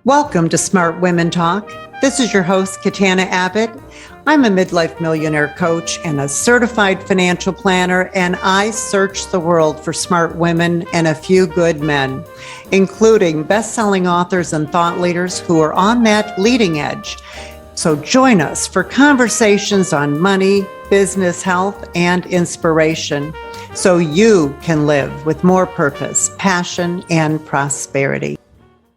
Welcome to Smart Women Talk. This is your host, Katana Abbott. I'm a midlife millionaire coach and a certified financial planner, and I search the world for smart women and a few good men, including best-selling authors and thought leaders who are on that leading edge. So join us for conversations on money, business, health, and inspiration, so you can live with more purpose, passion, and prosperity.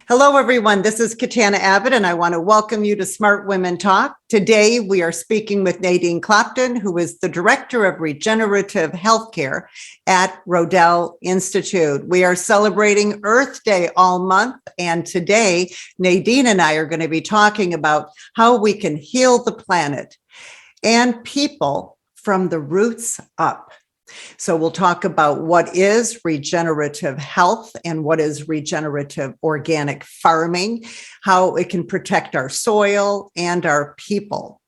Hello, everyone. This is Katana Abbott, and I want to welcome you to Smart Women Talk. Today, we are speaking with Nadine Clopton, who is the Director of Regenerative Healthcare at Rodale Institute. We are celebrating Earth Day all month, and today, Nadine and I are going to be talking about how we can heal the planet and people from the roots up. So we'll talk about what is regenerative health and what is regenerative organic farming, how it can protect our soil and our people,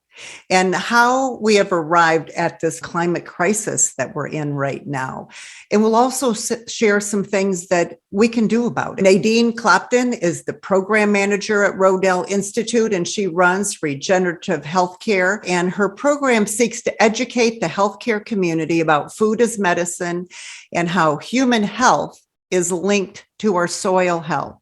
and how we have arrived at this climate crisis that we're in right now. And we'll also share some things that we can do about it. Nadine Clopton is the program manager at Rodale Institute, and she runs Regenerative Healthcare. And her program seeks to educate the healthcare community about food as medicine and how human health is linked to our soil health.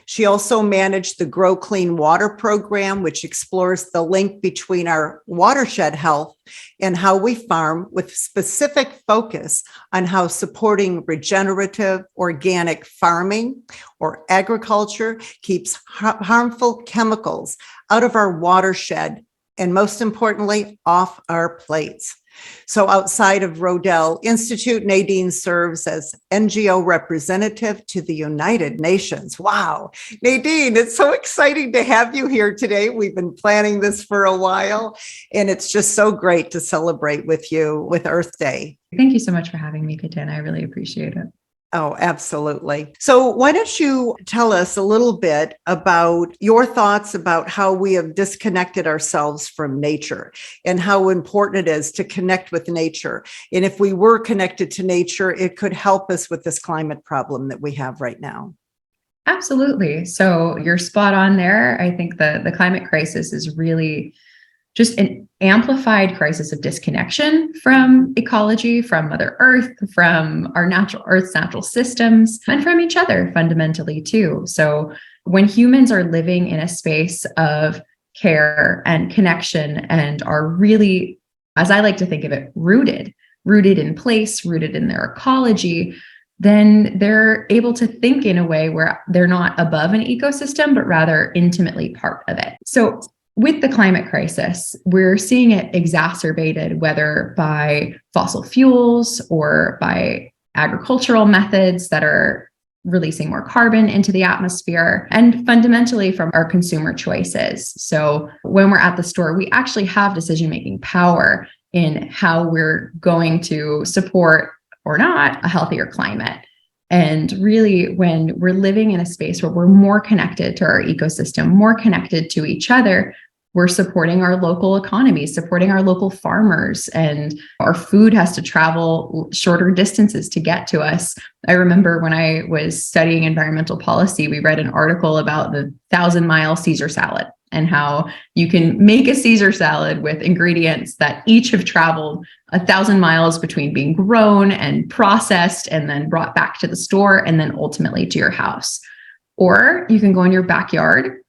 She also managed the Grow Clean Water program, which explores the link between our watershed health and how we farm, with specific focus on how supporting regenerative organic farming or agriculture keeps harmful chemicals out of our watershed and, most importantly, off our plates. So outside of Rodale Institute, Nadine serves as NGO representative to the United Nations. Wow. Nadine, it's so exciting to have you here today. We've been planning this for a while, and it's just so great to celebrate with you with Earth Day. Thank you so much for having me, Katana. I really appreciate it. Oh, absolutely. So why don't you tell us a little bit about your thoughts about how we have disconnected ourselves from nature and how important it is to connect with nature. And if we were connected to nature, it could help us with this climate problem that we have right now. Absolutely. So you're spot on there. I think the climate crisis is really just an amplified crisis of disconnection from ecology, from Mother Earth, from our Earth's natural systems, and from each other fundamentally too. So when humans are living in a space of care and connection and are really, as I like to think of it, rooted in place, rooted in their ecology, then they're able to think in a way where they're not above an ecosystem, but rather intimately part of it. So with the climate crisis, we're seeing it exacerbated, whether by fossil fuels or by agricultural methods that are releasing more carbon into the atmosphere, and fundamentally from our consumer choices. So when we're at the store, we actually have decision-making power in how we're going to support or not a healthier climate. And really, when we're living in a space where we're more connected to our ecosystem, more connected to each other, we're supporting our local economies, supporting our local farmers, and our food has to travel shorter distances to get to us. I remember when I was studying environmental policy, we read an article about the 1,000-mile Caesar salad and how you can make a Caesar salad with ingredients that each have traveled 1,000 miles between being grown and processed and then brought back to the store and then ultimately to your house. Or you can go in your backyard,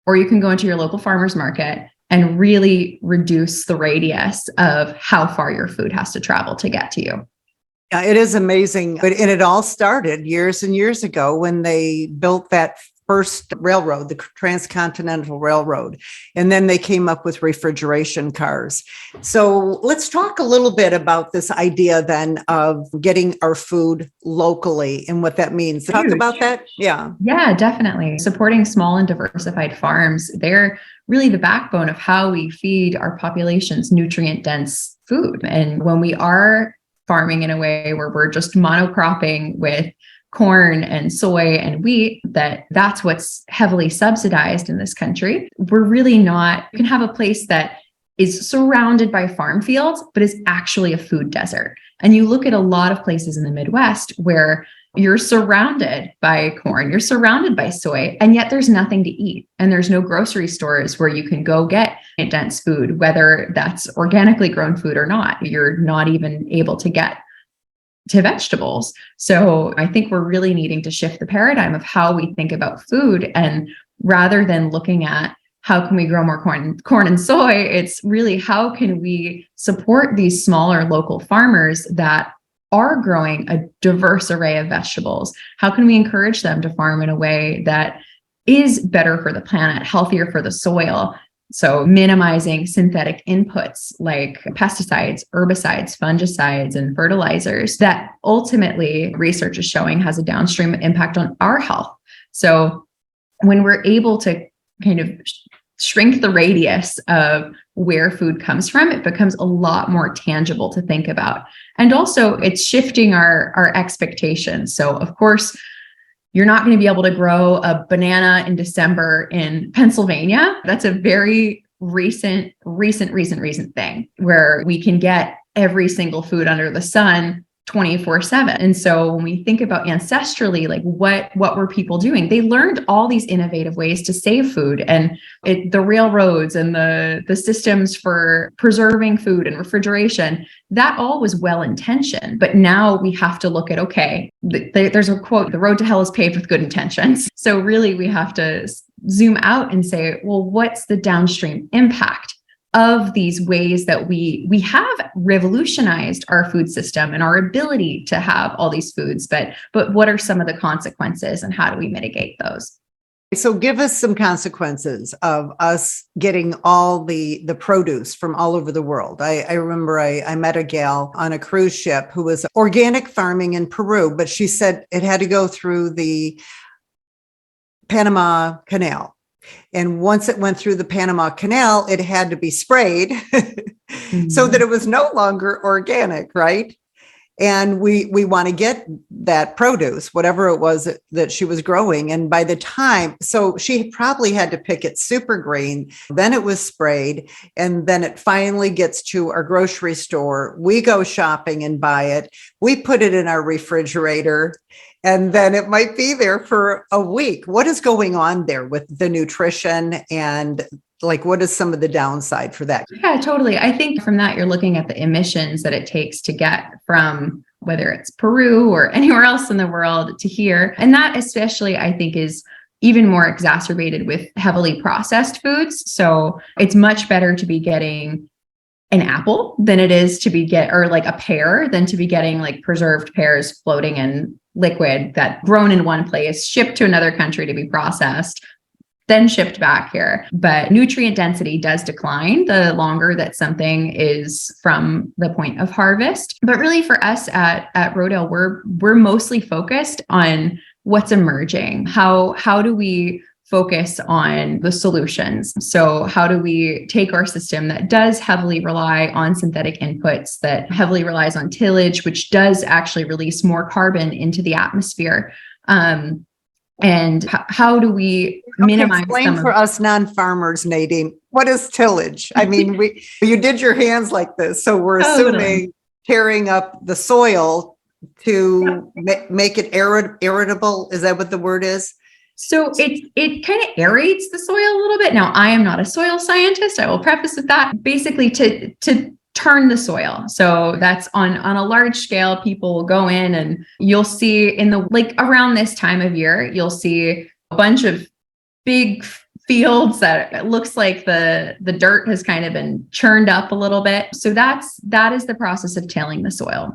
or you can go into your local farmer's market and really reduce the radius of how far your food has to travel to get to you. Yeah, it is amazing. And it all started years and years ago when they built that first railroad, the Transcontinental Railroad, and then they came up with refrigeration cars. So let's talk a little bit about this idea then of getting our food locally and what that means. Talk about that. Yeah, definitely. Supporting small and diversified farms, they're really the backbone of how we feed our population's nutrient-dense food. And when we are farming in a way where we're just monocropping with corn and soy and wheat, that's what's heavily subsidized in this country. We're really not, you can have a place that is surrounded by farm fields, but is actually a food desert. And you look at a lot of places in the Midwest where You're surrounded by corn, you're surrounded by soy, and yet there's nothing to eat. And there's no grocery stores where you can go get dense food, whether that's organically grown food or not. You're not even able to get to vegetables. So I think we're really needing to shift the paradigm of how we think about food. And rather than looking at how can we grow more corn and soy, it's really how can we support these smaller local farmers that are growing a diverse array of vegetables? How can we encourage them to farm in a way that is better for the planet, healthier for the soil? So minimizing synthetic inputs like pesticides, herbicides, fungicides, and fertilizers that ultimately research is showing has a downstream impact on our health. So when we're able to kind of shrink the radius of where food comes from, it becomes a lot more tangible to think about. And also it's shifting our expectations. So of course, you're not going to be able to grow a banana in December in Pennsylvania. That's a very recent thing where we can get every single food under the sun 24/7. And so when we think about ancestrally, like what were people doing? They learned all these innovative ways to save food, and the railroads and the systems for preserving food and refrigeration, that all was well-intentioned. But now we have to look at, okay, there's a quote, the road to hell is paved with good intentions. So really we have to zoom out and say, well, what's the downstream impact of these ways that we have revolutionized our food system and our ability to have all these foods, but what are some of the consequences and how do we mitigate those? So give us some consequences of us getting all the produce from all over the world. I remember I met a gal on a cruise ship who was organic farming in Peru, but she said it had to go through the Panama Canal. And once it went through the Panama Canal, it had to be sprayed so that it was no longer organic, right? And we want to get that produce, whatever it was that she was growing. And by the time, so she probably had to pick it super green, then it was sprayed, and then it finally gets to our grocery store. We go shopping and buy it. We put it in our refrigerator, and then it might be there for a week. What is going on there with the nutrition, and like, what is some of the downside for that? Yeah, totally. I think from that, you're looking at the emissions that it takes to get from whether it's Peru or anywhere else in the world to here. And that especially, I think, is even more exacerbated with heavily processed foods. So it's much better to be getting an apple than it is to be or like a pear than to be getting like preserved pears floating in liquid that grown in one place, shipped to another country to be processed, then shipped back here. But nutrient density does decline the longer that something is from the point of harvest. But really for us at Rodale, we're mostly focused on what's emerging. How do we focus on the solutions? So how do we take our system that does heavily rely on synthetic inputs, that heavily relies on tillage, which does actually release more carbon into the atmosphere? And how do we minimize? Explain for us non-farmers, Nadine, what is tillage? I mean, you did your hands like this, so we're assuming tearing up the soil to make it irritable. Is that what the word is? So it kind of aerates the soil a little bit. Now, I am not a soil scientist. I will preface with that. Basically, to turn the soil. So that's on a large scale. People will go in and you'll see in the, like around this time of year, you'll see a bunch of big fields that it looks like the dirt has kind of been churned up a little bit. So that is the process of tilling the soil.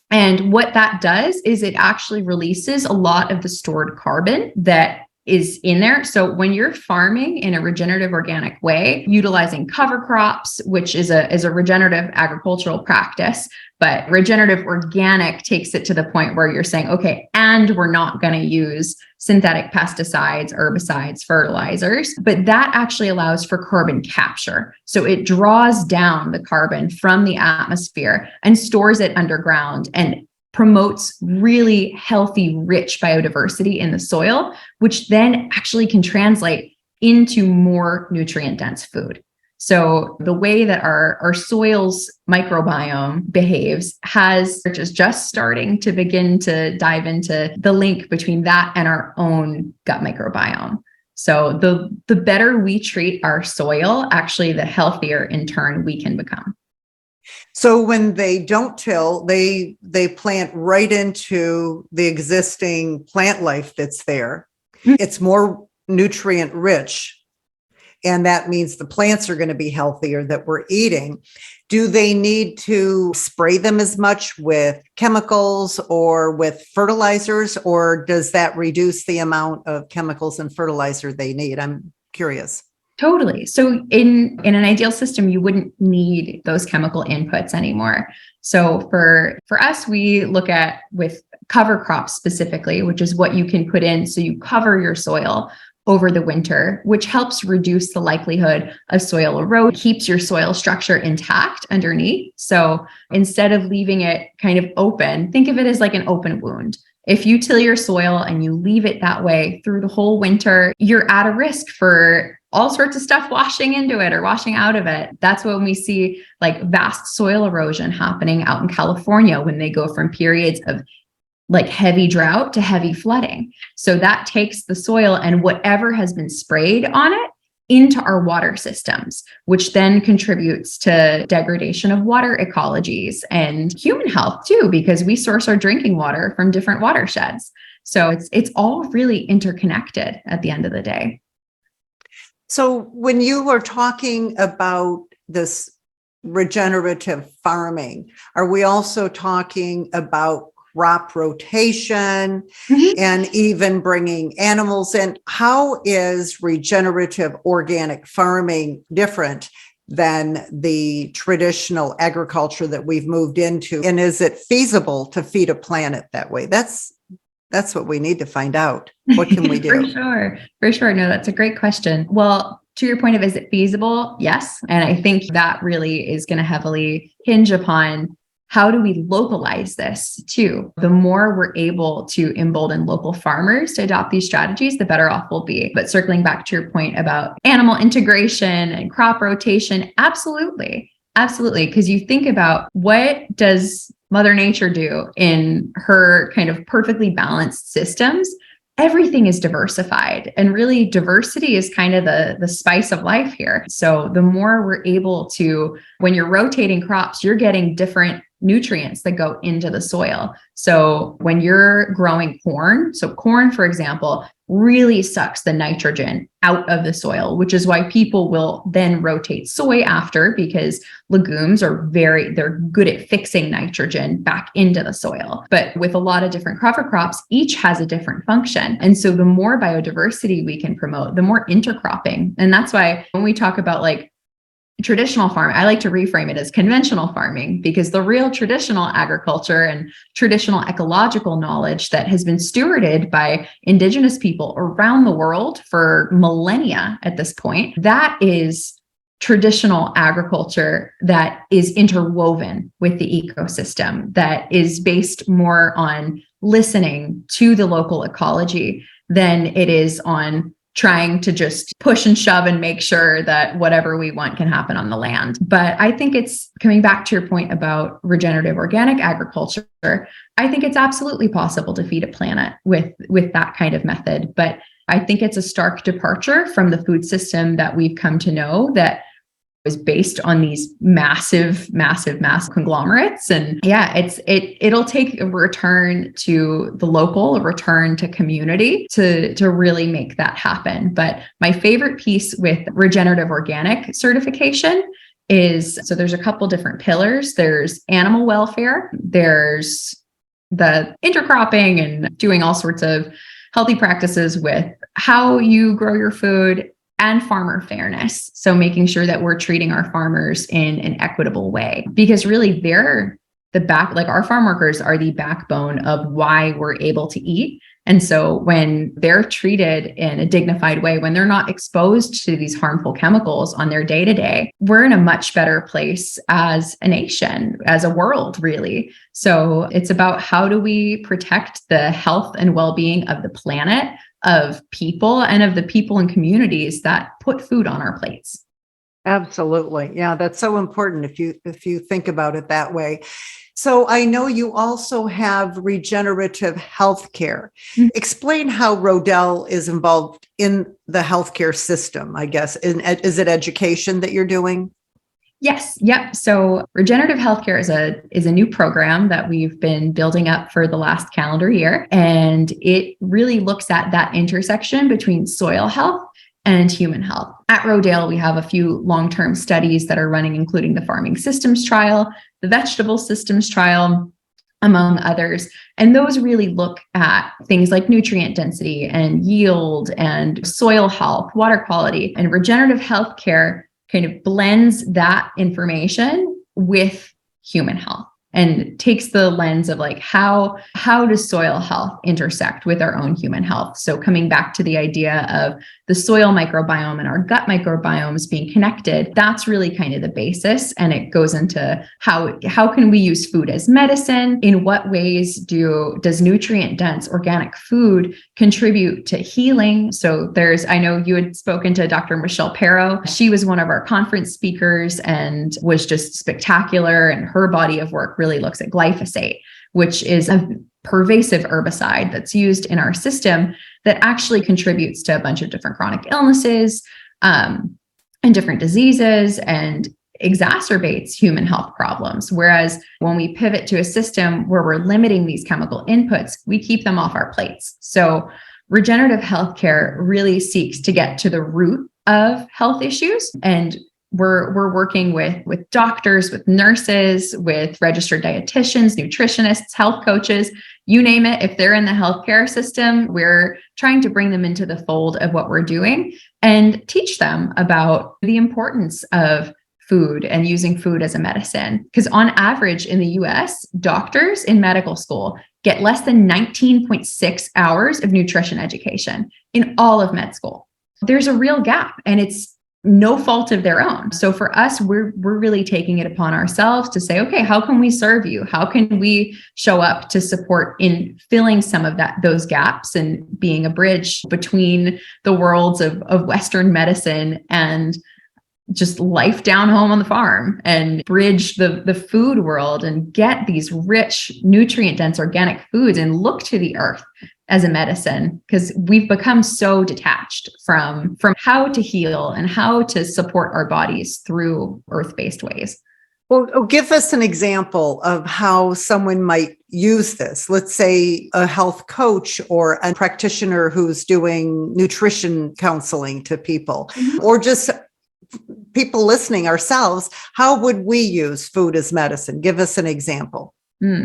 And what that does is it actually releases a lot of the stored carbon that is in there. So when you're farming in a regenerative organic way, utilizing cover crops, which is a regenerative agricultural practice, but regenerative organic takes it to the point where you're saying, okay, and we're not going to use synthetic pesticides, herbicides, fertilizers, but that actually allows for carbon capture. So it draws down the carbon from the atmosphere and stores it underground and promotes really healthy, rich biodiversity in the soil, which then actually can translate into more nutrient dense food. So the way that our soil's microbiome behaves is just starting to begin to dive into the link between that and our own gut microbiome. So the better we treat our soil, actually, the healthier in turn we can become. So when they don't till, they plant right into the existing plant life that's there. It's more nutrient rich. And that means the plants are going to be healthier that we're eating. Do they need to spray them as much with chemicals or with fertilizers, or does that reduce the amount of chemicals and fertilizer they need? I'm curious. Totally. So in an ideal system, you wouldn't need those chemical inputs anymore. So for us, we look at with cover crops specifically, which is what you can put in so you cover your soil over the winter, which helps reduce the likelihood of soil erosion, keeps your soil structure intact underneath. So instead of leaving it kind of open, think of it as like an open wound. If you till your soil and you leave it that way through the whole winter, you're at a risk for all sorts of stuff washing into it or washing out of it. That's when we see like vast soil erosion happening out in California when they go from periods of like heavy drought to heavy flooding. So that takes the soil and whatever has been sprayed on it into our water systems, which then contributes to degradation of water ecologies and human health too, because we source our drinking water from different watersheds. So it's all really interconnected at the end of the day. So when you were talking about this regenerative farming, are we also talking about crop rotation and even bringing animals in? How is regenerative organic farming different than the traditional agriculture that we've moved into? And is it feasible to feed a planet that way? That's what we need to find out. What can we do? For sure. No, that's a great question. Well, to your point of, is it feasible? Yes. And I think that really is going to heavily hinge upon how do we localize this too? The more we're able to embolden local farmers to adopt these strategies, the better off we'll be. But circling back to your point about animal integration and crop rotation, absolutely. Absolutely. Because you think about, what does Mother Nature do in her kind of perfectly balanced systems? Everything is diversified, and really diversity is kind of the spice of life here. So the more we're able to, when you're rotating crops, you're getting different nutrients that go into the soil. So when you're growing corn, so corn, for example, really sucks the nitrogen out of the soil, which is why people will then rotate soy after, because legumes are they're good at fixing nitrogen back into the soil. But with a lot of different cover crops, each has a different function. And so the more biodiversity we can promote, the more intercropping. And that's why when we talk about like traditional farm, I like to reframe it as conventional farming, because the real traditional agriculture and traditional ecological knowledge that has been stewarded by Indigenous people around the world for millennia at this point, that is traditional agriculture that is interwoven with the ecosystem, that is based more on listening to the local ecology than it is on trying to just push and shove and make sure that whatever we want can happen on the land. But I think it's coming back to your point about regenerative organic agriculture. I think it's absolutely possible to feed a planet with that kind of method. But I think it's a stark departure from the food system that we've come to know, that is based on these massive conglomerates. And yeah, it'll take a return to the local, a return to community to really make that happen. But my favorite piece with regenerative organic certification is, so there's a couple different pillars. There's animal welfare, there's the intercropping and doing all sorts of healthy practices with how you grow your food, and farmer fairness. So making sure that we're treating our farmers in an equitable way, because really they're our farm workers are the backbone of why we're able to eat. And so when they're treated in a dignified way, when they're not exposed to these harmful chemicals on their day-to-day, we're in a much better place as a nation, as a world, really. So it's about, how do we protect the health and well-being of the planet, of people, and of the people and communities that put food on our plates. Absolutely. Yeah, that's so important if you think about it that way. So I know you also have regenerative healthcare. Mhm. Explain how Rodale is involved in the healthcare system, I guess. Is it education that you're doing? Yes. Yep. So regenerative healthcare is a new program that we've been building up for the last calendar year. And it really looks at that intersection between soil health and human health. At Rodale, we have a few long-term studies that are running, including the farming systems trial, the vegetable systems trial, among others. And those really look at things like nutrient density and yield and soil health, water quality. And regenerative healthcare kind of blends that information with human health and takes the lens of like how does soil health intersect with our own human health. So coming back to the idea of the soil microbiome and our gut microbiomes being connected, that's really kind of the basis. And it goes into how can we use food as medicine? In what ways does nutrient dense organic food contribute to healing? So I know you had spoken to Dr. Michelle Perro. She was one of our conference speakers and was just spectacular. And her body of work really looks at glyphosate, which is a pervasive herbicide that's used in our system that actually contributes to a bunch of different chronic illnesses and different diseases and exacerbates human health problems. Whereas when we pivot to a system where we're limiting these chemical inputs, we keep them off our plates. So regenerative healthcare really seeks to get to the root of health issues, and we're working with doctors, with nurses, with registered dietitians, nutritionists, health coaches, you name it. If they're in the healthcare system, we're trying to bring them into the fold of what we're doing and teach them about the importance of food and using food as a medicine. Because on average in the US, doctors in medical school get less than 19.6 hours of nutrition education in all of med school. There's a real gap, and it's no fault of their own. So for us, we're really taking it upon ourselves to say, okay, how can we serve you? How can we show up to support in filling some of those gaps and being a bridge between the worlds of Western medicine and just life down home on the farm, and bridge the food world and get these rich, nutrient dense organic foods and look to the earth as a medicine, because we've become so detached from how to heal and how to support our bodies through earth-based ways. Well, give us an example of how someone might use this. Let's say a health coach or a practitioner who's doing nutrition counseling to people, or just people listening ourselves. How would we use food as medicine? Give us an example.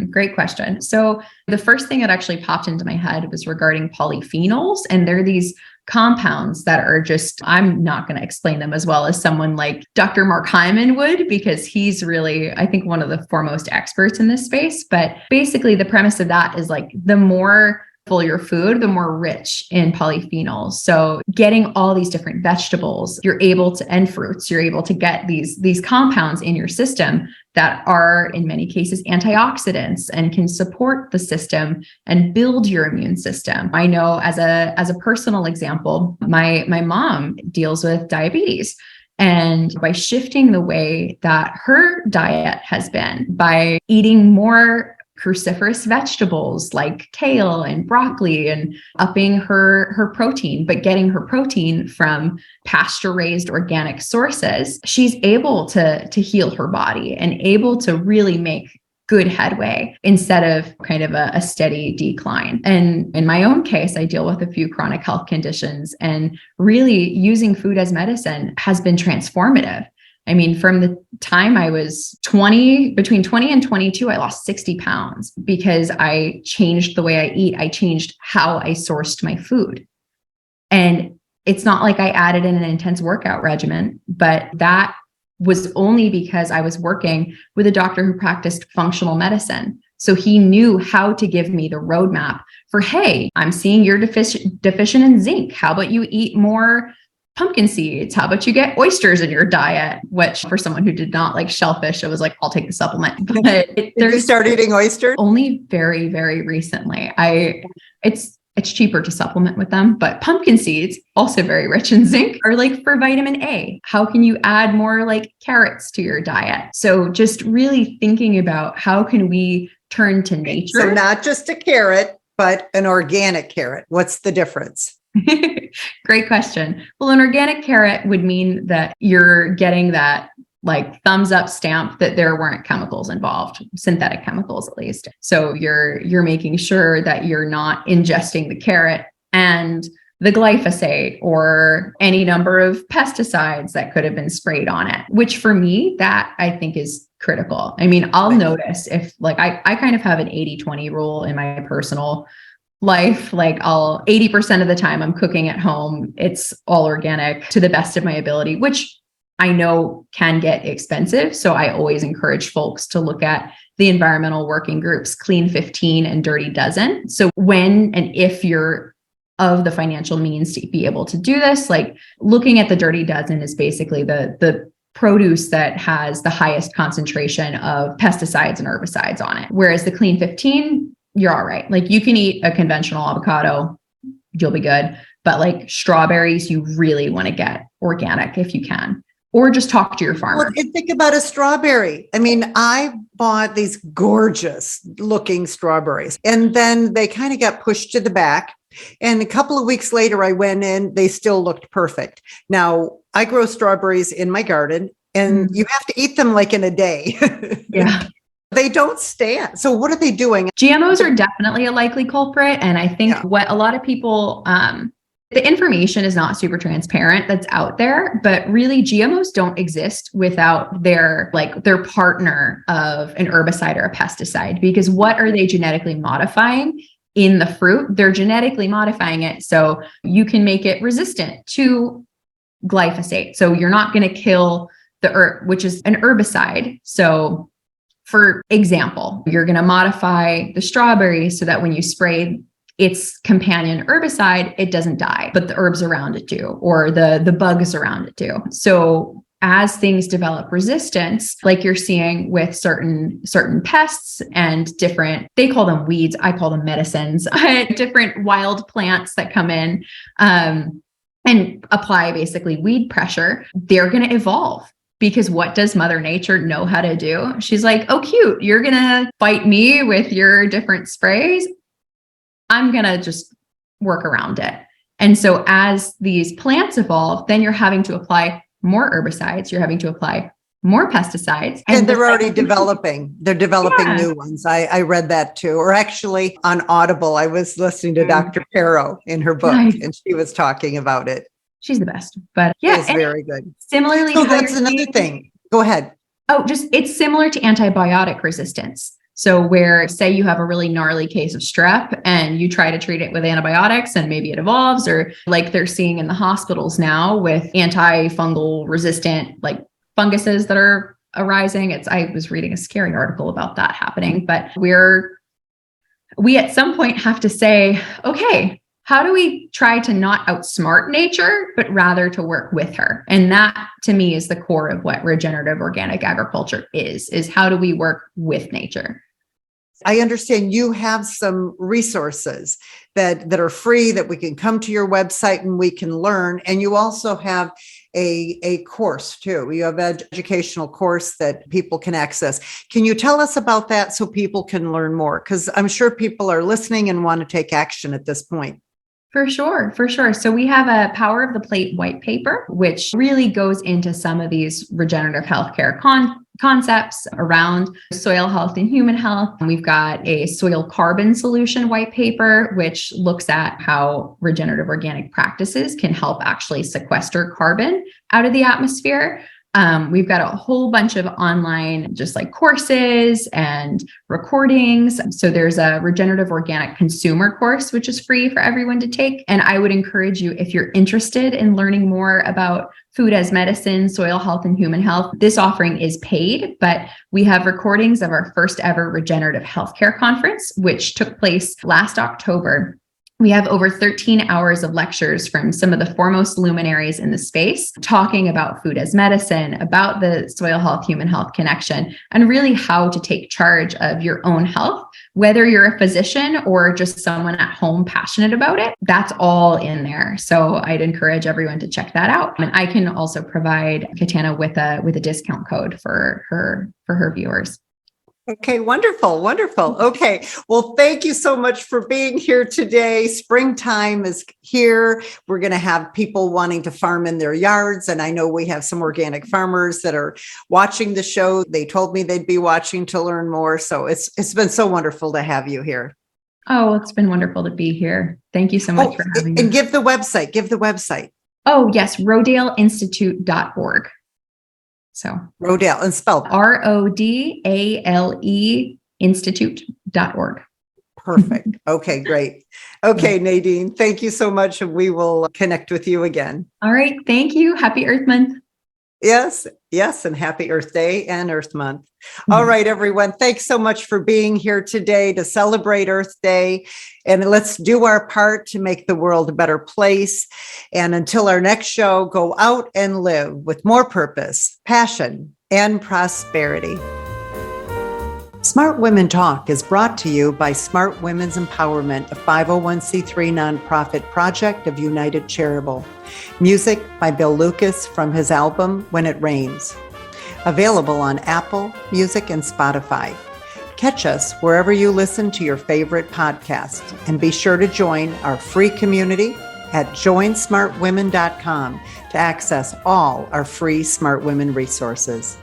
Great question. So the first thing that actually popped into my head was regarding polyphenols. And they're these compounds that are just, I'm not going to explain them as well as someone like Dr. Mark Hyman would, because he's really, I think, one of the foremost experts in this space. But basically the premise of that is like the more full your food, the more rich in polyphenols. So getting all these different vegetables, and fruits, you're able to get these compounds in your system that are in many cases antioxidants and can support the system and build your immune system. I know as a personal example, my mom deals with diabetes. And by shifting the way that her diet has been, by eating more cruciferous vegetables like kale and broccoli and upping her protein, but getting her protein from pasture-raised organic sources, she's able to heal her body and able to really make good headway instead of kind of a steady decline. And in my own case, I deal with a few chronic health conditions, and really using food as medicine has been transformative. I mean, from the time I was between 20 and 22, I lost 60 pounds because I changed the way I eat. I changed how I sourced my food. And it's not like I added in an intense workout regimen, but that was only because I was working with a doctor who practiced functional medicine. So he knew how to give me the roadmap for, hey, I'm seeing you're deficient in zinc. How about you eat more pumpkin seeds? How about you get oysters in your diet? Which for someone who did not like shellfish, I was like, I'll take the supplement. But Did you start eating oysters? Only very, very recently. It's it's cheaper to supplement with them. But pumpkin seeds, also very rich in zinc, are like for vitamin A. How can you add more like carrots to your diet? So just really thinking about how can we turn to nature. So not just a carrot, but an organic carrot. What's the difference? Great question. Well, an organic carrot would mean that you're getting that like thumbs up stamp that there weren't chemicals involved, synthetic chemicals at least. So you're making sure that you're not ingesting the carrot and the glyphosate or any number of pesticides that could have been sprayed on it, which for me, that I think is critical. I mean, I'll notice if like, I kind of have an 80-20 rule in my personal life. Like 80% of the time I'm cooking at home, it's all organic to the best of my ability, which I know can get expensive. So I always encourage folks to look at the environmental working groups, Clean 15 and Dirty Dozen. So when and if you're of the financial means to be able to do this, like looking at the Dirty Dozen is basically the produce that has the highest concentration of pesticides and herbicides on it. Whereas the Clean 15, you're all right. Like you can eat a conventional avocado, you'll be good. But like strawberries, you really want to get organic if you can. Or just talk to your farmer. Well, and think about a strawberry. I mean, I bought these gorgeous looking strawberries and then they kind of got pushed to the back. And a couple of weeks later, I went in, they still looked perfect. Now, I grow strawberries in my garden and you have to eat them like in a day. Yeah. They don't stand. So what are they doing? GMOs are definitely a likely culprit. And I think what a lot of people, the information is not super transparent that's out there, but really GMOs don't exist without their partner of an herbicide or a pesticide, because what are they genetically modifying in the fruit? They're genetically modifying it so you can make it resistant to glyphosate. So you're not going to kill the herb, which is an herbicide. So for example, you're going to modify the strawberry so that when you spray its companion herbicide, it doesn't die, but the herbs around it do, or the bugs around it do. So as things develop resistance, like you're seeing with certain pests and different, they call them weeds, I call them medicines, different wild plants that come in and apply basically weed pressure, they're going to evolve. Because what does Mother Nature know how to do? She's like, oh, cute, you're going to fight me with your different sprays. I'm going to just work around it. And so as these plants evolve, then you're having to apply more herbicides. You're having to apply more pesticides. And they're already developing. They're developing new ones. I read that too. Or actually on Audible, I was listening to Dr. Pero in her book and she was talking about it. She's the best. But yeah, it's very good. Similarly, so that's another thing. Go ahead. Oh, it's similar to antibiotic resistance. So where say you have a really gnarly case of strep and you try to treat it with antibiotics and maybe it evolves, or like they're seeing in the hospitals now with antifungal resistant like funguses that are arising. I was reading a scary article about that happening, but we at some point have to say, okay, how do we try to not outsmart nature, but rather to work with her? And that to me is the core of what regenerative organic agriculture is how do we work with nature? I understand you have some resources that are free that we can come to your website and we can learn. And you also have a course too. You have an educational course that people can access. Can you tell us about that so people can learn more? Because I'm sure people are listening and want to take action at this point. For sure. So we have a Power of the Plate white paper, which really goes into some of these regenerative healthcare concepts around soil health and human health. And we've got a soil carbon solution white paper, which looks at how regenerative organic practices can help actually sequester carbon out of the atmosphere. We've got a whole bunch of online, just like courses and recordings. So there's a regenerative organic consumer course, which is free for everyone to take. And I would encourage you, if you're interested in learning more about food as medicine, soil health, and human health, this offering is paid, but we have recordings of our first ever regenerative healthcare conference, which took place last October. We have over 13 hours of lectures from some of the foremost luminaries in the space, talking about food as medicine, about the soil health, human health connection, and really how to take charge of your own health, whether you're a physician or just someone at home passionate about it. That's all in there. So I'd encourage everyone to check that out. And I can also provide Katana with a discount code for her viewers. Okay, wonderful, wonderful. Okay, well, thank you so much for being here today. Springtime is here. We're going to have people wanting to farm in their yards. And I know we have some organic farmers that are watching the show. They told me they'd be watching to learn more. So it's been so wonderful to have you here. Oh, it's been wonderful to be here. Thank you so much for having me. And give the website. Oh, yes, rodaleinstitute.org. So Rodale, and spelled RODALE institute.org. Perfect. Okay, great. Okay, Nadine, thank you so much. And we will connect with you again. All right. Thank you. Happy Earth Month. Yes. And happy Earth Day and Earth Month. All right, everyone. Thanks so much for being here today to celebrate Earth Day. And let's do our part to make the world a better place. And until our next show, go out and live with more purpose, passion, and prosperity. Smart Women Talk is brought to you by Smart Women's Empowerment, a 501c3 nonprofit project of United Charitable. Music by Bill Lucas from his album, When It Rains. Available on Apple Music and Spotify. Catch us wherever you listen to your favorite podcast. And be sure to join our free community at joinsmartwomen.com to access all our free Smart Women resources.